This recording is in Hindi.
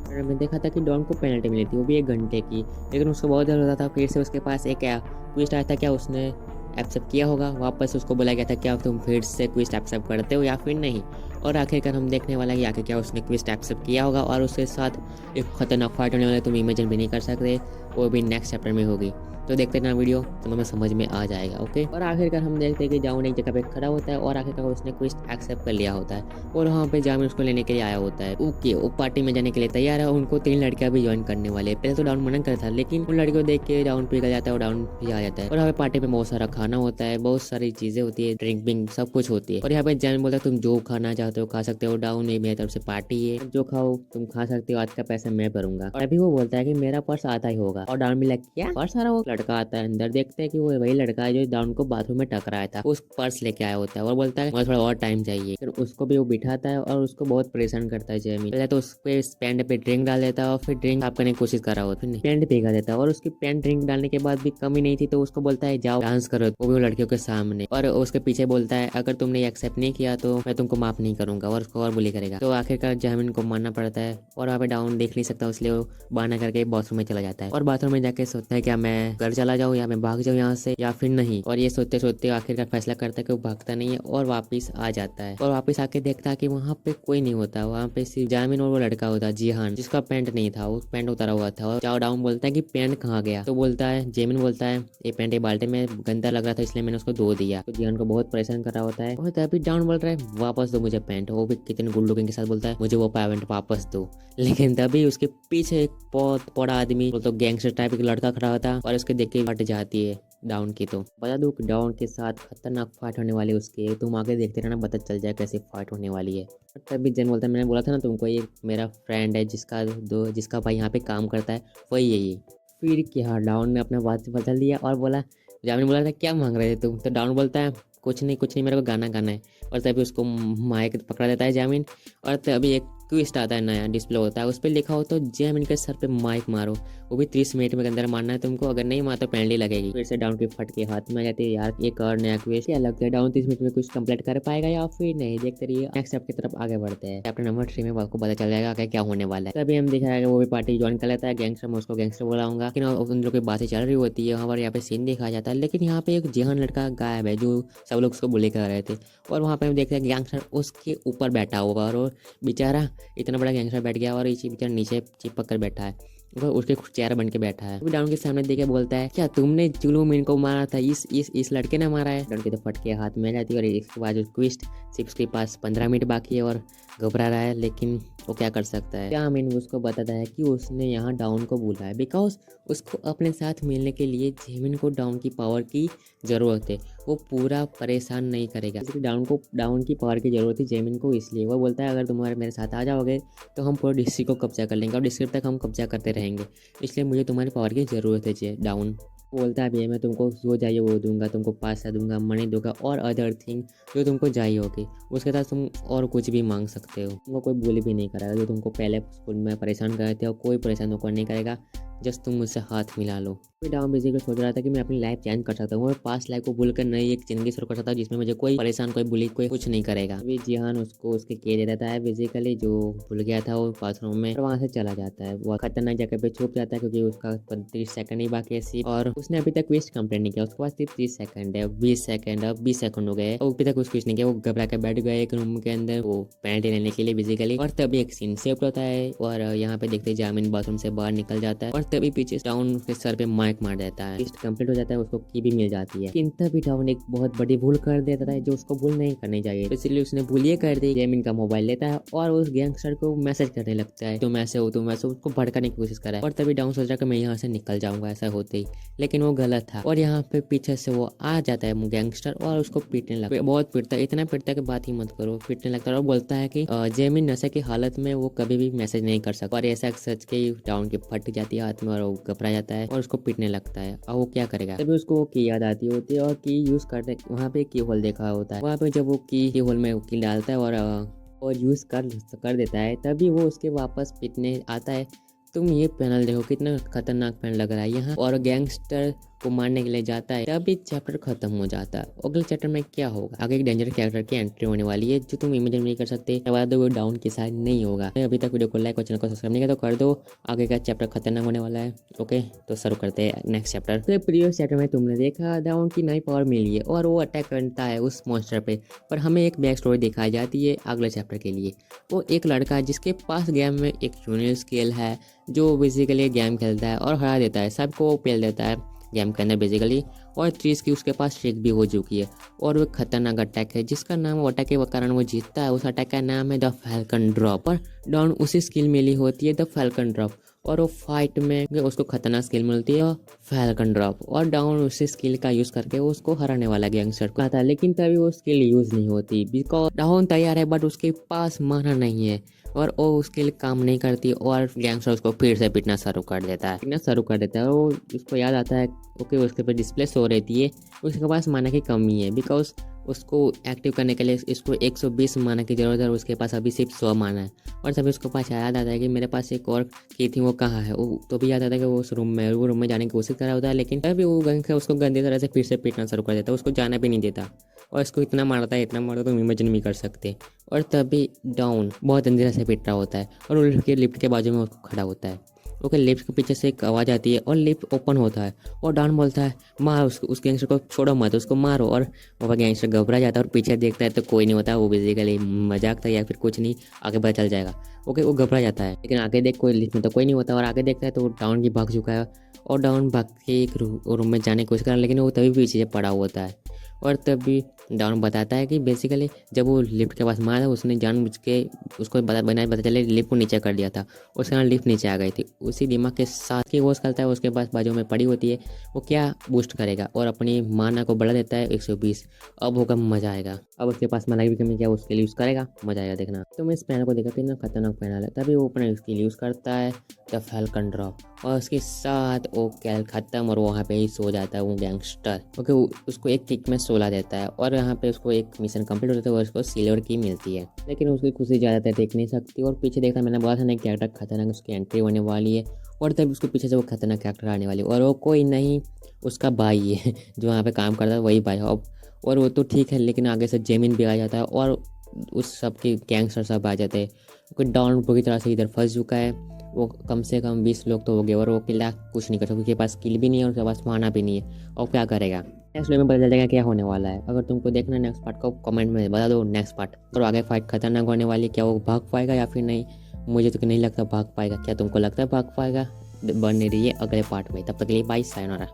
और मैंने देखा था कि डॉन को पेनल्टी मिली थी, वो भी 1 घंटे की, लेकिन उसको बहुत डर होता था। फिर से उसके पास एक ट्विस्ट आया था, क्या उसने एक्सेप्ट किया होगा, वापस उसको बोला गया था क्या तुम फिर से क्विस्ट एक्सेप्ट करते हो या फिर नहीं। और आखिरकार हम देखने वाला है कि आखिर क्या उसने क्विस्ट एक्सेप्ट किया होगा और उसके साथ एक खतरनाक फाइट होने वाला है, तुम इमेजिन भी नहीं कर सकते, वो भी नेक्स्ट चैप्टर में होगी। तो देखते रहना वीडियो, तुम्हें समझ में आ जाएगा। ओके, और आखिरकार हम देखते हैं कि जामुन एक जगह पे खड़ा होता है और आखिरकार उसने क्विस्ट एक्सेप्ट कर लिया होता है और वहाँ पे जामुन उसको लेने के लिए आया होता है। ओके, वो पार्टी में जाने के लिए तैयार है, उनको 3 लड़कियां भी ज्वाइन करने वाले हैं। पहले तो डाउन मना करता था, लेकिन उन लड़कियों को देख के डाउन पिघल जाता है और डाउन भी आ जाता है। और यहाँ पे पार्टी में बहुत सारा खाना होता है, बहुत सारी चीजें होती है, ड्रिंक विंक सब कुछ होती है। और यहाँ पे जामुन बोलता है तुम जो खाना चाहते हो खा सकते हो, डाउन ये मेरी तरफ से पार्टी है, जो खाओ तुम खा सकते हो, आज का पैसा मैं भरूंगा। और अभी वो बोलता है कि मेरा पर्स आता ही होगा और डाउन भी लग क्या पर्स आ रहा, वो लड़का आता है अंदर, देखते हैं कि वो वही लड़का है जो डाउन को बाथरूम में टकराया था, उस पर्स लेके आया होता है और बोलता है मुझे थोड़ा और टाइम चाहिए। फिर उसको भी वो बिठाता है और उसको बहुत परेशान करता है जेमी। पहले तो उस पे पैंट पे ड्रिंक डाल देता है और फिर ड्रिंक साफ करने की कोशिश कर रहा होता है, पैंट पिघला देता है और उसकी पैंट ड्रिंक डालने के बाद भी कमी नहीं थी, तो उसको बोलता है जाओ डांस करो, वो भी वो लड़कियों के सामने। और उसके पीछे बोलता है अगर तुमने एक्सेप्ट नहीं किया तो मैं तुमको माफ नहीं करूंगा, और उसको और बुली करेगा। तो आखिरकार जामिन को मानना पड़ता है और वहाँ पे डाउन देख नहीं सकता, इसलिए वो बहाना करके बाथरूम में चला जाता है और बाथरूम में जाके सोचता है क्या मैं घर चला जाऊँ या मैं भाग जाऊँ यहाँ से या फिर नहीं। और ये सोचते सोचते आखिरकार फैसला करता है कि वो भागता नहीं है और वापस आ जाता है। और वापस आके देखता है कि वहाँ पे कोई नहीं होता, वहाँ पे सिर्फ जामिन और वो लड़का होता है जिहान, जिसका पैंट नहीं था, वो पैंट उतारा हुआ था। और चाओ डाउन बोलता है कि पैंट कहाँ गया, तो बोलता है जेमिन बोलता है ये पैंट एक बाल्टी में गंदा लग रहा था इसलिए मैंने उसको धो दिया। तो जिहान को बहुत परेशान कर रहा होता है और तभी डाउन बोल रहा है वापस दो मुझे पैंट, वो भी कितने गुड लुकिंग के साथ बोलता है मुझे वो पैंट वापस दो। लेकिन तभी उसके पीछे एक बहुत बड़ा आदमी, तो गैंगस्टर टाइप का लड़का खड़ा होता और उसके देख के फट जाती है डाउन की। तो बता दूं कि डाउन के साथ खतरनाक फाइट होने वाली है उसके, तुम आगे देखते रहना, पता चल जाए कैसे फाइट होने वाली है। तभी जन बोलता है मैंने बोला था ना तुमको ये मेरा फ्रेंड है जिसका भाई यहाँ पे काम करता है, वही है ये। फिर क्या डाउन ने अपना बात बदल दिया और बोला, जामिन बोला था क्या मांग रहे थे तुम, तो डाउन बोलता है कुछ नहीं मेरे को गाना गाना है। और तभी उसको माइक पकड़ा देता है जामिन और तभी एक ट्विस्ट आता है, नया डिस्प्ले होता है, उस पर लिखा हो तो जामिन के सर पे माइक मारो, वो भी 30 मिनट में के अंदर मारना है तुमको, अगर नहीं मारा तो पेनल्टी लगेगी। फिर से डाउन की फट के हाथ में आ जाती है, यार एक और नया क्वेश्चन क्या लगता है डाउन 30 मिनट में कुछ कंप्लीट कर पाएगा या फिर नहीं। देखते रहिए, नेक्स्ट स्टेप की तरफ आगे बढ़ते हैं। चैप्टर नंबर 3 में आपको पता चल जाएगा आगे क्या होने वाला है। तभी हम दिखा जाएगा वो भी पार्टी ज्वाइन कर लेता है, गैंगस्टर में उसको गैंगस्टर बुलाऊंगा, लेकिन उन लोग की बातें चल रही होती है वहाँ पर, यहाँ पे सीन दिखाया जाता है। लेकिन यहाँ पे एक जिहान लड़का गायब है जो सब लोग उसको बुली कर रहे थे और वहाँ पे हम देखते हैं गैंगस्टर उसके ऊपर बैठा हुआ और बेचारा इतना बड़ा गैंगस्टर बैठ गया और इसी बेचारा नीचे चिपक कर बैठा है, वो उसके चेहरा बन के बैठा है। डाउन के सामने देखे बोलता है क्या तुमने जुलूम इनको मारा था, इस लड़के ने मारा है। डाउन के तो फटके हाथ में जाती है और इसके बाद ट्विस्ट सिर्फ उसके पास 15 मिनट बाकी है और घबरा रहा है, लेकिन वो क्या कर सकता है। क्या मीन उसको बताता है कि उसने यहाँ डाउन को बुला है बिकॉज उसको अपने साथ मिलने के लिए जेमिन को डाउन की पावर की ज़रूरत है, वो पूरा परेशान नहीं करेगा। डाउन की पावर की ज़रूरत है जेमिन को, इसलिए वो बोलता है अगर तुम्हारे मेरे साथ आ जाओगे तो हम पूरे डिस्ट्रिक्ट को कब्जा कर लेंगे और डिस्ट्रिक्ट तक हम कब्जा करते रहेंगे, इसलिए मुझे तुम्हारी पावर की ज़रूरत है डाउन। बोलता है भैया मैं तुमको जो चाहिए वो दूंगा, तुमको पैसा दूंगा, मनी दूंगा और अदर थिंग जो तुमको चाहिए होगी, उसके साथ तुम और कुछ भी मांग सकते हो। तुमको कोई बोली भी नहीं करेगा, जो तुमको पहले स्कूल में परेशान कर रहे थे और कोई परेशान होकर नहीं करेगा, जस्ट तुम मुझसे हाथ मिला लो। फिर डाउन बेसिकली सोच रहा था कि मैं अपनी लाइफ चेंज कर सकता हूँ और पास्ट लाइफ को भूलकर नई एक जिंदगी शुरू कर सकता हूँ जिसमें मुझे कोई परेशान कोई बुली कोई कुछ नहीं करेगा। अभी जिहान उसको उसके के दे देता है बेसिकली, जो भूल गया था वो बाथरूम में, और वहाँ से चला जाता है। वो खतरनाक जगह पे छुप जाता है क्योंकि उसका 30 सेकंड ही बाकी है और उसने अभी तक क्विस्ट कंप्लीट नहीं किया, उसके पास सिर्फ 30 सेकंड है, 20 सेकंड, अब 20 सेकंड हो गए और अभी तक कुछ नहीं किया। वो घबरा के बैठ गया एक रूम के अंदर वो पेनल्टी लेने के लिए बेसिकली, और तभी एक सीन सेव होता है और यहाँ पे देखते जामिन बाथरूम से बाहर निकल जाता है और तभी पीछे डाउन उसके सर पे माइक मार देता है। क्विस्ट कंप्लीट हो जाता है, उसको की भी मिल जाती है, लेकिन तभी डाउन एक बहुत बड़ी भूल कर देता है जो उसको भूल नहीं करनी चाहिए, इसलिए उसने भूल ये कर दी। जेमिन का मोबाइल लेता है और उस गैंगस्टर को मैसेज करने लगता है तुम ऐसे हो तुम ऐसे, उसको भड़काने की कोशिश कर रहा है। और तभी डाउन सोच रहा कि मैं यहाँ से निकल जाऊंगा ऐसा होते ही, लेकिन वो गलत था और यहाँ पे पीछे से वो आ जाता है गैंगस्टर और उसको पीटने लगता है, बहुत पीटता है, इतना पीटता है कि बात ही मत करो, पीटने लगता है और बोलता है कि जेमिन नशे की हालत में वो कभी भी मैसेज नहीं कर सकता। और ऐसा सच के डाउन की फट जाती है हाथ में और वो घबरा जाता है और उसको पीटने लगता है। और वो क्या करेगा, तभी उसको वो की याद आती होती है और की यूज करते वहाँ पे की होल देखा होता है, वहाँ पे जब वो की होल में की डालता है और यूज कर देता है, तभी वो उसके वापस पीटने आता है। तुम ये पैनल देखो कितना खतरनाक पैनल लग रहा है यहाँ, और गैंगस्टर को मारने के लिए जाता है, तभी चैप्टर खत्म हो जाता है। अगले चैप्टर में क्या होगा, आगे एक डेंजर कैरेक्टर की एंट्री होने वाली है जो तुम इमेजिन नहीं कर सकते। वो डाउन की साइड नहीं होगा। अभी तक वीडियो को लाइक और चैनल को सब्सक्राइब नहीं किया तो कर दो, आगे का चैप्टर खतरनाक होने वाला है। ओके, तो शुरू करते हैं नेक्स्ट चैप्टर। तो प्रीवियस चैप्टर में तुमने देखा डाउन की नई पावर मिली है और वो अटैक करता है उस मॉन्स्टर पे, पर हमें एक बैक स्टोरी दिखाई जाती है अगले चैप्टर के लिए। वो एक लड़का है जिसके पास गेम में एक यूनिक स्किल है जो बेसिकली गेम खेलता है और हरा देता है, सबको पेल देता है गेम के अंदर बेसिकली। और 30 की उसके पास ट्रिक भी हो चुकी है और वो खतरनाक अटैक है जिसका नाम वो अटैक के कारण वो जीतता है। उस अटैक का नाम है द फैल्कन ड्रॉप और डाउन उसी स्किल मिली होती है द फैल्कन ड्रॉप, और वो फाइट में उसको खतरनाक स्किल मिलती है फैल्कन ड्रॉप, और डाउन उसी स्किल का यूज करके वो उसको हराने वाला गैंगस्टर को आता है। लेकिन तभी वो स्किल यूज नहीं होती बिकॉज डाउन तैयार है बट उसके पास माना नहीं है और वो उसके लिए काम नहीं करती और गैंगस्टर उसको फिर से पीटना शुरू कर देता है और वो उसको याद आता है ओके उसके पे डिस्प्ले शो रहती है, उसके पास माना की कमी है बिकॉज उसको एक्टिव करने के लिए इसको 120 माना की ज़रूरत है और उसके पास अभी सिर्फ 100 माना है। और तभी उसको पास याद आता है कि मेरे पास एक और की थी, वो कहाँ है। वो तो भी याद आता है कि वो उस रूम में, वो रूम में जाने की कोशिश कर रहा होता है, लेकिन तभी वो गन उसको गंदी तरह से फिर से पीटना शुरू कर देता है, उसको जाना भी नहीं देता और इसको इतना मारता तुम इमेजिन भी कर सकते। और तभी डाउन बहुत अंधेरा से पीट रहा होता है और वो लिफ्ट के बाजू में उसको खड़ा होता है। ओके, लिफ्ट के पीछे से एक आवाज़ आती है और लिफ्ट ओपन होता है और डाउन बोलता है मार उस गैंगस्टर को, छोड़ो मत, उसको मारो। और वह गैंगस्टर घबरा जाता है और पीछे देखता है तो कोई नहीं होता, वो बेसिकली मजाक था या फिर कुछ नहीं, आगे पता चल जाएगा। ओके, वो घबरा जाता है लेकिन आगे देख कोई लिफ्ट में तो कोई नहीं होता और आगे देखता है तो वो डाउन भी भाग चुका है और डाउन भाग के एक रूम में जाने की कोशिश कर रहा है, लेकिन वो तभी पीछे पड़ा होता है। और तभी डाउन बताता है कि बेसिकली जब वो लिफ्ट के पास मारा था उसने जानबूझ के उसको पता चले लिफ्ट को नीचे कर दिया था, उसके कारण लिफ्ट नीचे आ गई थी। उसी दिमाग के साथ ही वो करता है, उसके पास बाजू में पड़ी होती है, वो क्या बूस्ट करेगा और अपनी माना को बढ़ा देता है 120। अब होगा मजा आएगा, अब उसके पास माना की कमी क्या उसके लिए यूज़ करेगा, मजा आएगा देखना। तो मैं इस पैनल को देखा कितना खतरनाक पैनल है। तभी वो अपना स्किल यूज़ करता है द फैल्कन ड्रॉप और उसके साथ वो कैल खत्म और वहाँ पे ही सो जाता है वो गैंगस्टर। ओके, उसको एक किक में सोला देता है और यहाँ पे उसको एक मिशन कंप्लीट होता है और उसको सिल्वर की मिलती है, लेकिन उसकी खुशी ज़्यादातर देख नहीं सकती। और पीछे देखा मैंने बोला था ना कैरेक्टर खतरनाक उसकी एंट्री होने वाली है और तब उसको पीछे से वो खतरनाक कैरेक्टर आने वाली है और वो कोई नहीं उसका भाई है जो वहाँ पे काम करता है, वही भाई। और वो तो ठीक है लेकिन आगे से जेमिन भी आ जाता है और उस सब के गैंगस्टर सब आ जाते हैं क्योंकि डाउन पूरी तरह से इधर फंस चुका है। वो कम से कम 20 लोग तो हो गए और वो किला कुछ नहीं कर सकता, उसके पास स्किल भी नहीं है और उसके पास माना भी नहीं है, और क्या करेगा। नेक्स्ट वीडियो में पता चलेगा क्या होने वाला है। अगर तुमको देखना है नेक्स्ट पार्ट को कमेंट में बता दो नेक्स्ट पार्ट, और आगे फाइट खतरनाक होने वाली, क्या वो भाग पाएगा या फिर नहीं। मुझे तो नहीं लगता भाग पाएगा, क्या तुमको लगता है भाग पाएगा। बने रहिए अगले पार्ट में, तब तक के लिए बाय, सायोनारा।